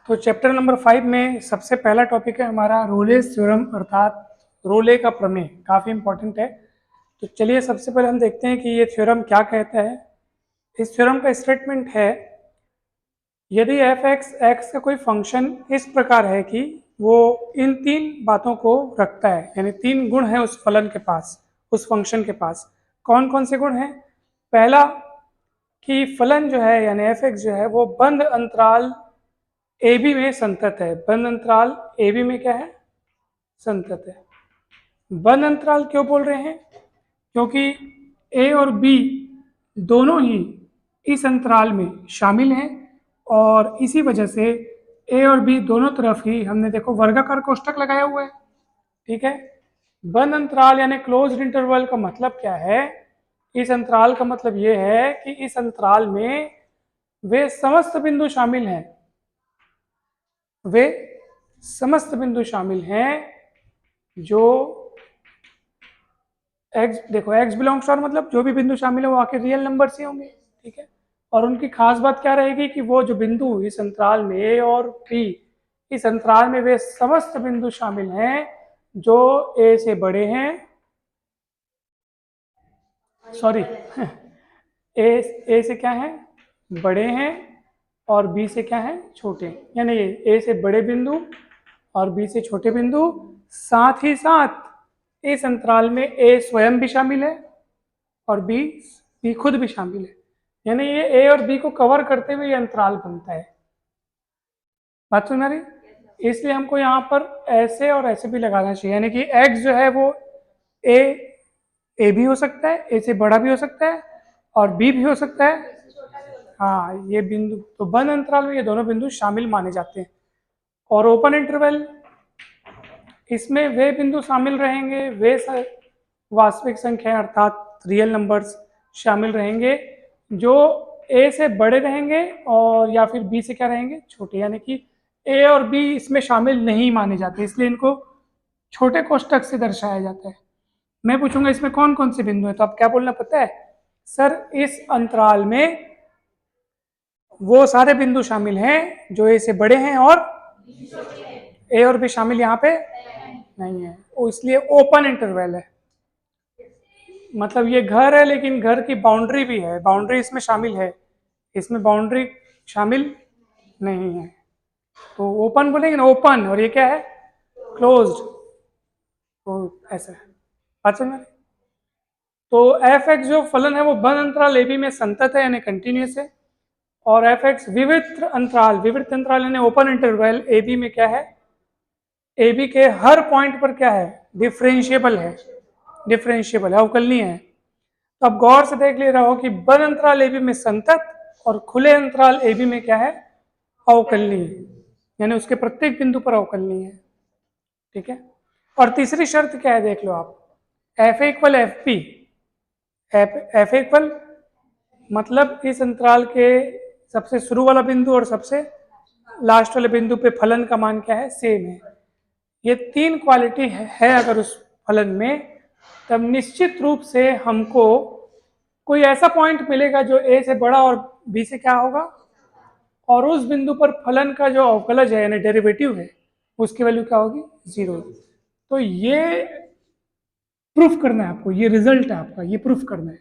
तो chapter number 5 में सबसे पहला टॉपिक है हमारा रोलेस थ्योरम अर्थात रोले का प्रमेय। काफ़ी इंपॉर्टेंट है। तो चलिए सबसे पहले हम देखते हैं कि ये थ्योरम क्या कहता है। इस थ्योरम का स्टेटमेंट है, यदि एफ एक्स का कोई फंक्शन इस प्रकार है कि वो इन तीन बातों को रखता है, यानी तीन गुण है उस फलन के पास, उस फंक्शन के पास। कौन कौन से गुण हैं? पहला कि फलन जो है यानी एफ एक्स जो है वो बंद अंतराल ए बी में संतत है। बंद अंतराल ए बी में क्या है? संतत है। बंद अंतराल क्यों बोल रहे हैं? क्योंकि ए और बी दोनों ही इस अंतराल में शामिल हैं और इसी वजह से ए और बी दोनों तरफ ही हमने देखो वर्गाकार कोष्ठक लगाया हुआ है। ठीक है। बंद अंतराल यानी क्लोज्ड इंटरवल का मतलब क्या है? इस अंतराल का मतलब यह है कि इस अंतराल में वे समस्त बिंदु शामिल हैं, वे समस्त बिंदु शामिल हैं जो एक्स, देखो एक्स बिलोंग्स टू मतलब जो भी बिंदु शामिल है वो आखिर रियल नंबर्स ही होंगे। ठीक है। और उनकी खास बात क्या रहेगी कि वो जो बिंदु इस अंतराल में ए और बी, इस अंतराल में वे समस्त बिंदु शामिल हैं जो ए से बड़े हैं, सॉरी ए से क्या है? बड़े हैं और बी से क्या है? छोटे। यानी ए से बड़े बिंदु और बी से छोटे बिंदु, साथ ही साथ इस अंतराल में ए स्वयं भी शामिल है और बी खुद भी शामिल है। यानी ये ए और बी को कवर करते हुए ये अंतराल बनता है। बात सुन रही? इसलिए हमको यहाँ पर ऐसे और ऐसे भी लगाना चाहिए, यानी कि एक्स जो है वो ए ए भी हो सकता है, ए से बड़ा भी हो सकता है और बी भी हो सकता है। हाँ, ये बिंदु तो बंद अंतराल में ये दोनों बिंदु शामिल माने जाते हैं। और ओपन इंटरवल, इसमें वे बिंदु शामिल रहेंगे, वे वास्तविक संख्या अर्थात रियल नंबर्स शामिल रहेंगे जो ए से बड़े रहेंगे और या फिर बी से क्या रहेंगे? छोटे। यानी कि ए और बी इसमें शामिल नहीं माने जाते, इसलिए इनको छोटे कोष्ठक से दर्शाया जाता है। मैं पूछूंगा इसमें कौन कौन से बिंदु हैं, तो आप क्या बोलना पता है? सर इस अंतराल में वो सारे बिंदु शामिल हैं जो ए से बड़े हैं और ए और बी शामिल यहाँ पे नहीं है, वो इसलिए ओपन इंटरवल है। मतलब ये घर है लेकिन घर की बाउंड्री भी है, बाउंड्री इसमें शामिल है, इसमें बाउंड्री शामिल नहीं है। तो ओपन बोलेंगे ना, ओपन, और ये क्या है? क्लोज्ड। तो ऐसा है। बात समझ में? तो एफ एक्स जो फलन है वो बंद अंतराल ए बी में संतत है यानी कंटिन्यूस है, और एफ एक्स विविध अंतराल, विविध अंतराल यानी ओपन इंटरवल ए बी में क्या है? ए बी के हर पॉइंट पर क्या है? डिफरेंशिएबल है, डिफरेंशिएबल है, अवकलनीय है। तो अब गौर से देख ले रहा हो कि बंद अंतराल ए बी में संतत और खुले अंतराल ए बी में क्या है? अवकलनीय, यानी उसके प्रत्येक बिंदु पर अवकलनीय है। ठीक है। और तीसरी शर्त क्या है देख लो आप, F equal F P. F equal मतलब इस अंतराल के सबसे शुरू वाला बिंदु और सबसे लास्ट वाले बिंदु पे फलन का मान क्या है? सेम है। ये तीन क्वालिटी है अगर उस फलन में, तब निश्चित रूप से हमको कोई ऐसा पॉइंट मिलेगा जो ए से बड़ा और बी से क्या होगा, और उस बिंदु पर फलन का जो अवकलज है यानी डेरिवेटिव है उसकी वैल्यू क्या होगी? 0। तो ये प्रूफ करना है आपको, ये रिजल्ट है आपका, ये प्रूफ करना है।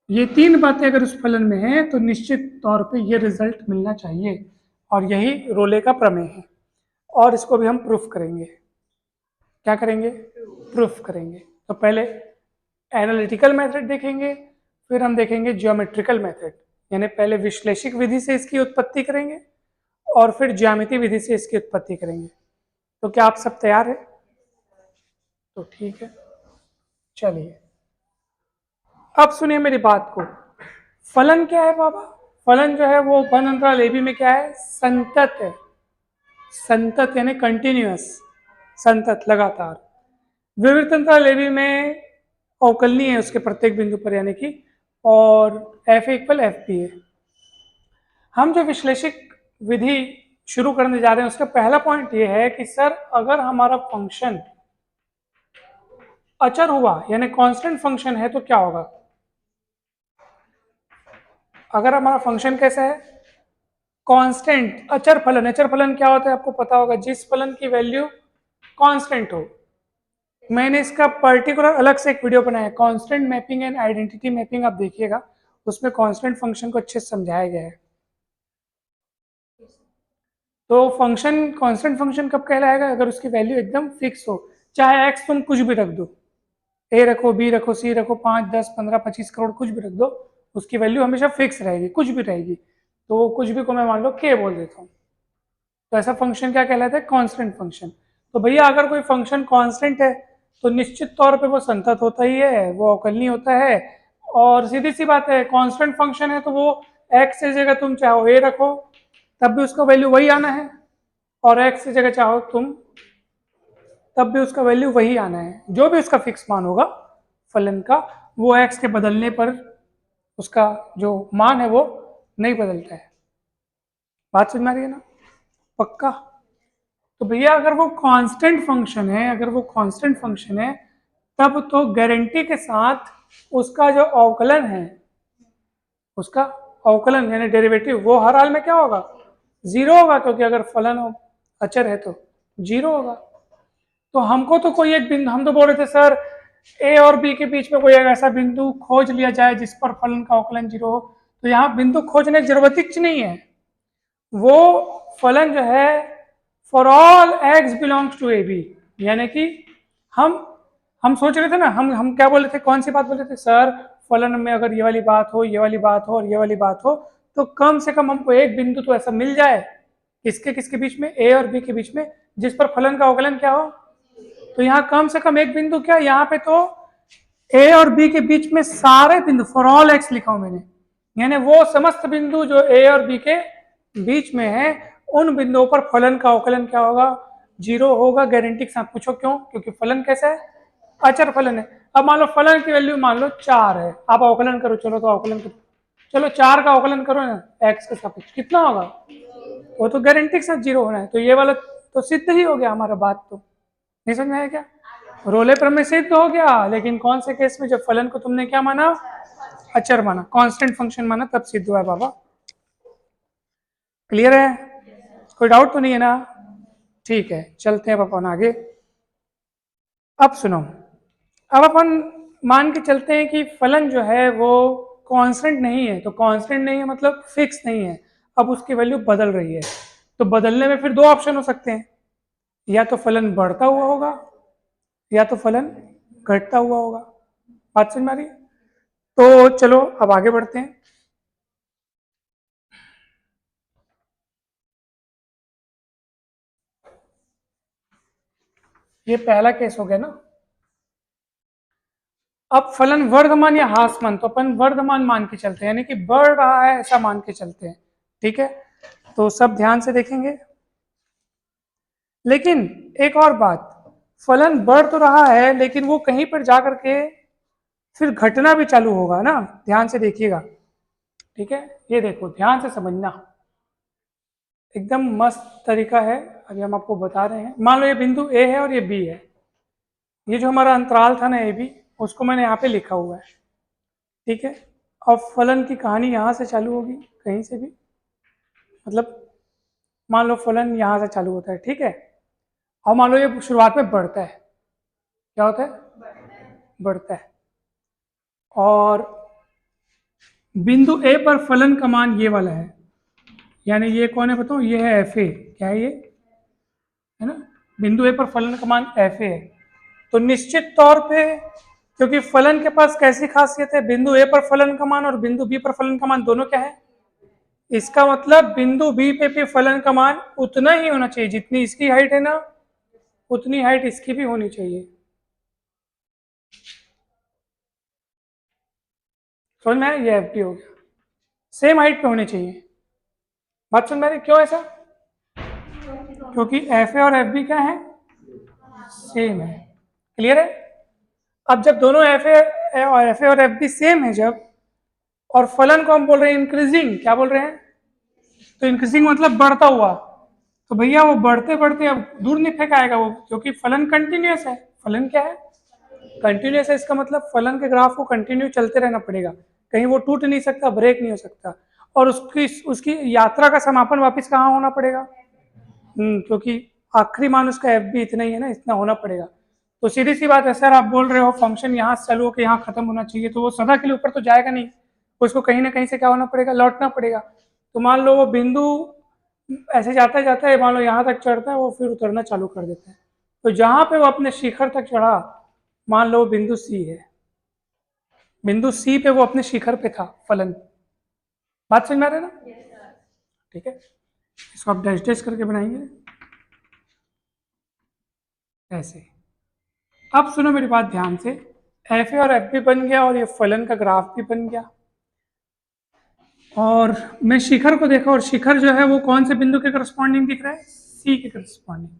ये तीन बातें अगर उस फलन में हैं तो निश्चित तौर पे ये रिजल्ट मिलना चाहिए, और यही रोले का प्रमेय है। और इसको भी हम प्रूफ करेंगे। क्या करेंगे? प्रूफ करेंगे। तो पहले एनालिटिकल मेथड देखेंगे, फिर हम देखेंगे ज्योमेट्रिकल मेथड, यानी पहले विश्लेषिक विधि से इसकी उत्पत्ति करेंगे और फिर ज्यामिति विधि से इसकी उत्पत्ति करेंगे। तो क्या आप सब तैयार हैं? तो ठीक है, चलिए अब सुनिए मेरी बात को। फलन क्या है बाबा? फलन जो है वो बंद अंतराल ए बी में क्या है? संतत है। संतत यानी कंटिन्यूअस, संतत, लगातार। विविध अंतराल ए बी में अवकलनीय है उसके प्रत्येक बिंदु पर, यानी कि, और एफ इक्वल एफ पी है। हम जो विश्लेषिक विधि शुरू करने जा रहे हैं उसका पहला पॉइंट ये है कि सर अगर हमारा फंक्शन अचर हुआ यानी कांस्टेंट फंक्शन है तो क्या होगा? अगर हमारा फंक्शन कैसा है? कांस्टेंट अचर फलन, अचर फलन क्या होता है आपको पता होगा, जिस फलन की वैल्यू कांस्टेंट हो। मैंने इसका पर्टिकुलर अलग से एक वीडियो बनाया है, constant mapping and identity mapping, आप देखिएगा, उसमें कांस्टेंट फंक्शन को अच्छे से समझाया गया है। तो फंक्शन कांस्टेंट फंक्शन कब कहलाएगा, अगर उसकी वैल्यू एकदम फिक्स हो, चाहे एक्स तुम कुछ भी रख दो, ए रखो, बी रखो, सी रखो, 5, 10, 15, 25 करोड़ कुछ भी रख दो, उसकी वैल्यू हमेशा फिक्स रहेगी, कुछ भी रहेगी। तो कुछ भी को मैं मान लो के बोल देता हूँ, तो ऐसा फंक्शन क्या कहलाता है, कांस्टेंट फंक्शन। तो भैया अगर कोई फंक्शन कांस्टेंट है तो निश्चित तौर पे वो संतत होता ही है, वो अवकलनीय होता है, और सीधी सी बात है कांस्टेंट फंक्शन है तो वो एक्स की जगह तुम चाहो ए रखो तब भी उसका वैल्यू वही आना है, और एक्स की जगह चाहो तुम तब भी उसका वैल्यू वही आना है, जो भी उसका फिक्स मान होगा फलन का, वो एक्स के बदलने पर उसका जो मान है वो नहीं बदलता है। बात समझ में आ रही है ना, पक्का। तो भैया अगर वो कांस्टेंट फंक्शन है, अगर वो कांस्टेंट फंक्शन है तब तो गारंटी के साथ उसका जो अवकलन है, उसका अवकलन यानी डेरिवेटिव, वो हर हाल में क्या होगा, जीरो होगा, क्योंकि अगर फलन अचर है तो जीरो होगा। तो हमको तो कोई एक बिंदु, हम तो बोल रहे थे सर ए और बी के बीच में कोई एक ऐसा बिंदु खोज लिया जाए जिस पर फलन का अवकलन जीरो हो, तो यहाँ बिंदु खोजने की जरूरत ही नहीं है, वो फलन जो है for all X belongs to A B, यानी कि हम सोच रहे थे ना, हम क्या बोले थे, कौन सी बात बोले थे सर, फलन में अगर ये वाली बात हो, ये वाली बात हो और ये वाली बात हो, तो कम से कम हमको एक बिंदु तो ऐसा मिल जाए किसके किसके बीच में, ए और बी के बीच में, जिस पर फलन का अवकलन क्या हो। तो यहाँ कम से कम एक बिंदु, क्या यहाँ पे तो ए और बी के बीच में सारे बिंदु, फॉर ऑल एक्स लिखा हूं मैंने, यानी वो समस्त बिंदु जो ए और बी के बीच में है, उन बिंदुओं पर फलन का अवकलन क्या होगा, जीरो होगा, गारंटी के साथ। पूछो क्यों, क्योंकि फलन कैसा है, अचर फलन है। अब मान लो फलन की वैल्यू मान लो 4 है, आप अवकलन करो, चलो तो अवकलन करो, चलो 4 का अवकलन करो ना एक्स के सापेक्ष, कितना होगा, वो तो गारंटी के साथ जीरो होना है। तो ये वाला तो सिद्ध ही हो गया हमारा, बात तो नहीं समझ में आया क्या, रोले प्रमेय सिद्ध हो गया, लेकिन कौन से केस में, जब फलन को तुमने क्या माना, अचर माना, कांस्टेंट फंक्शन माना, तब सिद्ध हुआ है बाबा। क्लियर है, कोई डाउट तो नहीं है ना, ठीक है, चलते हैं अपन आगे। अब सुनो, अब अपन मान के चलते हैं कि फलन जो है वो कांस्टेंट नहीं है, तो कांस्टेंट नहीं है मतलब फिक्स नहीं है, अब उसकी वैल्यू बदल रही है। तो बदलने में फिर दो ऑप्शन हो सकते हैं, या तो फलन बढ़ता हुआ होगा या तो फलन घटता हुआ होगा। बात समझ में आ रही है, तो चलो अब आगे बढ़ते हैं। ये पहला केस हो गया ना। अब फलन वर्धमान या ह्रासमान, तो अपन वर्धमान मान के चलते हैं, यानी कि बढ़ रहा है ऐसा मान के चलते हैं, ठीक है। तो सब ध्यान से देखेंगे, लेकिन एक और बात, फलन बढ़ तो रहा है लेकिन वो कहीं पर जाकर के फिर घटना भी चालू होगा ना, ध्यान से देखिएगा, ठीक है। ये देखो ध्यान से समझना, एकदम मस्त तरीका है, अभी हम आपको बता रहे हैं। मान लो ये बिंदु ए है और ये बी है, ये जो हमारा अंतराल था ना ए बी, उसको मैंने यहाँ पे लिखा हुआ है, ठीक है। अब फलन की कहानी यहाँ से चालू होगी, कहीं से भी, मतलब मान लो फलन यहाँ से चालू होता है, ठीक है। और मान लो ये शुरुआत में बढ़ता है, क्या होता है, बढ़ता है, और बिंदु ए पर फलन का मान ये वाला है, यानी ये कौन है बताओ, ये है एफ ए, क्या है ये, है ना, बिंदु ए पर फलन का मान एफ ए है। तो निश्चित तौर पे, क्योंकि फलन के पास कैसी खासियत है, बिंदु ए पर फलन का मान और बिंदु बी पर फलन का मान दोनों क्या है, इसका मतलब बिंदु बी पे भी फलन का मान उतना ही होना चाहिए, जितनी इसकी हाइट है ना उतनी हाइट इसकी भी होनी चाहिए। समझ में आया, ये एफ डी हो गया, सेम हाइट पे होने चाहिए। बात समझ में आ रही, क्यों ऐसा, क्योंकि एफ ए और एफ बी क्या है, सेम है। क्लियर है। अब जब दोनों एफ ए और एफ बी सेम है जब, और फलन को हम बोल रहे हैं इंक्रीजिंग, क्या बोल रहे हैं, तो इंक्रीजिंग मतलब बढ़ता हुआ, तो भैया वो बढ़ते बढ़ते अब दूर नहीं फेंक आएगा वो, क्योंकि फलन कंटिन्यूअस है। फलन क्या है, कंटिन्यूअस है, इसका मतलब फलन के ग्राफ को कंटिन्यू चलते रहना पड़ेगा, कहीं वो टूट नहीं सकता, ब्रेक नहीं हो सकता। और उसकी उसकी यात्रा का समापन वापस कहाँ होना पड़ेगा? क्योंकि आखिरी मान उसका एफ भी इतना ही है ना, इतना होना पड़ेगा। तो सीधी सी बात है सर, आप बोल रहे हो फंक्शन यहाँ से चालू होकर यहाँ खत्म होना चाहिए, तो वो सदा के लिए ऊपर तो जाएगा नहीं, उसको कहीं ना कहीं से क्या होना पड़ेगा? लौटना पड़ेगा। तो मान लो वो बिंदु ऐसे जाता जाता है, मान लो यहाँ तक चढ़ता है, वो फिर उतरना चालू कर देता है। तो जहाँ पे वो अपने शिखर तक चढ़ा, मान लो बिंदु सी है, बिंदु सी पे वो अपने शिखर पे था फलन। बात समझ में आ रहा है ना? ठीक है, इसको आप डैश डैश करके बनाएंगे ऐसे। अब सुनो मेरी बात ध्यान से, एफ ए और एफ भी बन गया और ये फलन का ग्राफ भी बन गया, और मैं शिखर को देखा, और शिखर जो है वो कौन से बिंदु के करस्पॉन्डिंग दिख रहा है? सी के करस्पॉन्डिंग।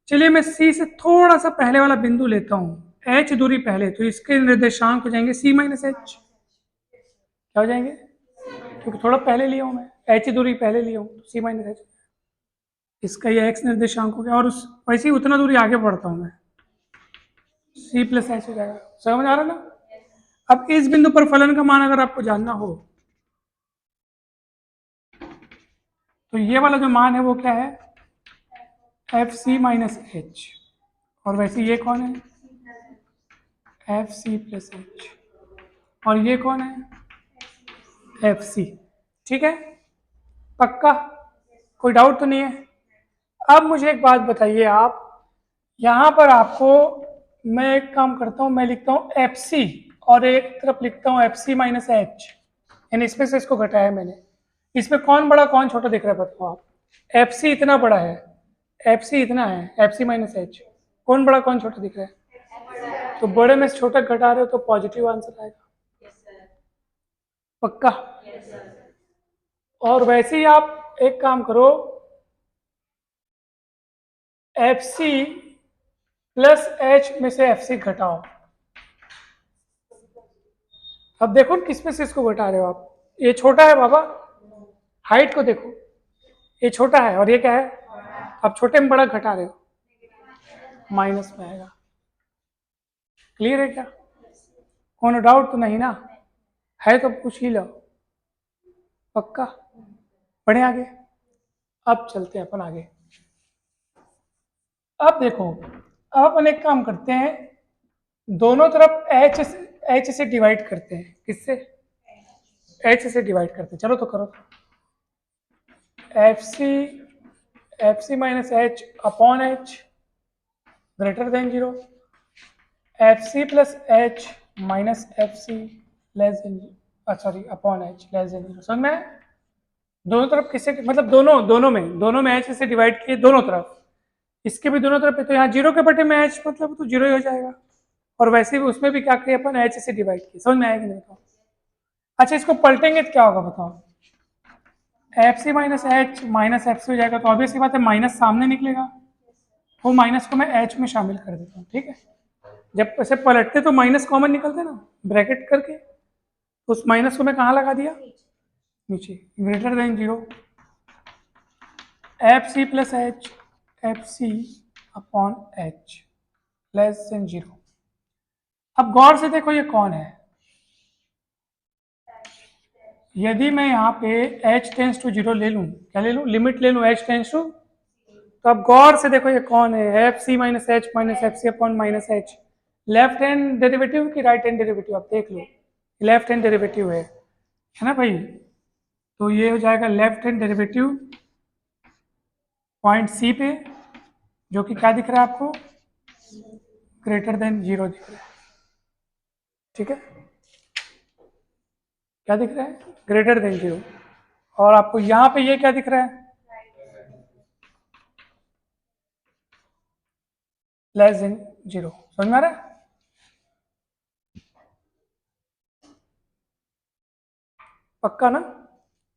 चलिए मैं सी से थोड़ा सा पहले वाला बिंदु लेता हूँ, एच दूरी पहले, तो इसके निर्देशांक हो जाएंगे सी माइनस एच। क्या हो जाएंगे? क्योंकि थोड़ा पहले लिया हूँ मैं, एच दूरी पहले लिया हूँ, तो सी माइनस एच। इसका ये एक्स निर्देशांक हो गया, और उस वैसे ही उतना दूरी आगे बढ़ता हूँ मैं, सी प्लस एच हो जाएगा। समझ आ रहा ना? अब इस बिंदु पर फलन का मान अगर आपको जानना हो, तो ये वाला जो मान है वो क्या है? F C minus H. और वैसे ये कौन है? F C plus H. और ये कौन है? F C. ठीक है, पक्का? कोई डाउट तो नहीं है? अब मुझे एक बात बताइए आप, यहाँ पर आपको मैं एक काम करता हूँ, मैं लिखता हूँ एफ सी और एक तरफ लिखता हूँ एफ सी माइनस एच, यानी इसमें से इसको घटाया मैंने। इसमें कौन बड़ा कौन छोटा दिख रहा है बताओ आप? एफ सी इतना बड़ा है, एफ सी इतना है, एफ सी माइनस एच, कौन बड़ा कौन छोटा दिख रहा है? तो बड़े में से छोटा घटा रहे हो तो पॉजिटिव आंसर आएगा। पक्का? और वैसे ही आप एक काम करो, एफ सी प्लस एच में से एफ सी घटाओ। अब देखो किस में से इसको घटा रहे हो आप? ये छोटा है बाबा, हाइट को देखो, ये छोटा है और ये क्या है? आप छोटे में बड़ा घटा रहे हो, माइनस में आएगा। क्लियर है क्या? कोनो डाउट तो नहीं ना? है तो पूछ ही लो। पक्का? बढ़े आगे। अब चलते हैं अपन आगे। अब देखो, अब अपन एक काम करते हैं, दोनों तरफ एच से डिवाइड करते हैं। किससे? एच से डिवाइड करते हैं। चलो तो करो। F C minus H upon H greater than 0, F C plus H minus F C less than, sorry upon H less than 0। समझ में आया? दोनों तरफ किससे, मतलब दोनों में एच से डिवाइड किए दोनों तरफ, इसके भी दोनों तरफ है, तो यहाँ 0 के बटे में एच, मतलब तो 0 ही हो जाएगा। और वैसे भी उसमें भी क्या किया अपन? एच से डिवाइड किया। समझ में आएगी नहीं? बताओ। अच्छा, इसको पलटेंगे तो क्या होगा बताओ? F C minus F C हो जाएगा, तो ऑब्वियस सी बात है माइनस सामने निकलेगा, वो माइनस को मैं एच में शामिल कर देता हूँ। ठीक है, जब ऐसे पलटते तो माइनस कॉमन निकलते ना, ब्रैकेट करके, तो उस माइनस को मैं कहाँ लगा दिया? नीचे। Greater than 0, F C plus F C upon H less than 0। अब गौर से देखो ये कौन है? यदि मैं यहाँ पे h टेंस टू 0 ले लूँ, क्या ले लूँ? लिमिट ले लूँ h टेंस टू, तो अब गौर से देखो ये कौन है? F C minus F C upon minus H. Left hand derivative की राइट हैंड डेरिवेटिव? आप देख लो, लेफ्ट हैंड डेरिवेटिव है ना भाई? तो ये हो जाएगा left hand derivative point C पे, जो कि क्या दिख रहा है आपको? ग्रेटर देन 0 दिख रहा है। ठीक है, क्या दिख रहा है? Greater than 0। और आपको यहाँ पे ये क्या दिख रहा है? Less than 0। समझ में आ रहा है? पक्का ना?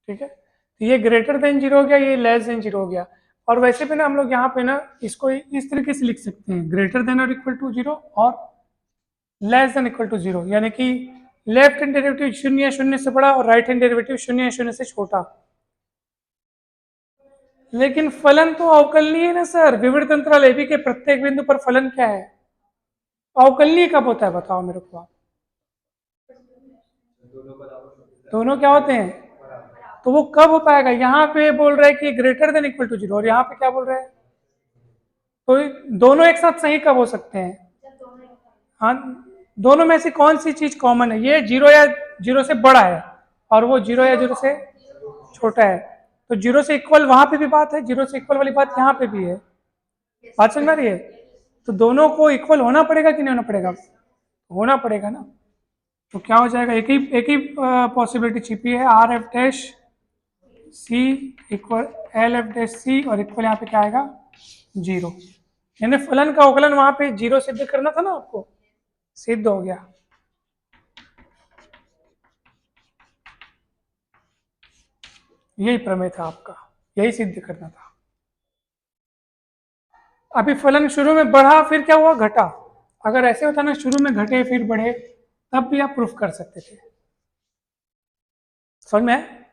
ठीक है, तो ये ग्रेटर देन 0 हो गया, ये लेस देन 0 हो गया। और वैसे भी ना हम लोग यहाँ पे ना इसको इस तरीके से लिख सकते हैं, ग्रेटर देन और इक्वल टू 0 और लेस देन इक्वल टू 0, यानी कि लेफ्ट हैंड डेरिवेटिव 0 0 से बड़ा और राइट हैंड डेरिवेटिव 0 0 से छोटा। लेकिन फलन तो अवकलनीय है ना सर, विविध अंतराल AB के प्रत्येक बिंदु पर फलन क्या है? अवकलनीय कब होता है बताओ मेरे को आप? दोनों क्या होते हैं? तो वो कब हो पाएगा? यहाँ पे बोल रहा है कि ग्रेटर देन इक्वल टू 0, और यहाँ पे क्या बोल रहा है? तो दोनों एक साथ सही कब हो सकते हैं? हाँ, दोनों में से कौन सी चीज कॉमन है? ये 0 या 0 से बड़ा है और वो 0 या 0 से छोटा है। तो 0 से इक्वल वहां पे भी बात है, 0 से इक्वल वाली बात यहाँ पे भी है। बात समझ में आ रही है? तो दोनों को इक्वल होना पड़ेगा कि नहीं होना पड़ेगा? होना पड़ेगा ना। तो क्या हो जाएगा? एक ही पॉसिबिलिटी छिपी है, R F dash C equal L F dash C, और इक्वल यहाँ पे क्या आएगा? 0। यानी फलन का अवकलन वहां पे 0 सिद्ध करना था ना आपको, सिद्ध हो गया। यही प्रमेय था आपका, यही सिद्ध करना था। अभी फलन शुरू में बढ़ा, फिर क्या हुआ? घटा। अगर ऐसे होता ना, शुरू में घटे फिर बढ़े, तब भी आप प्रूफ कर सकते थे। समझ में?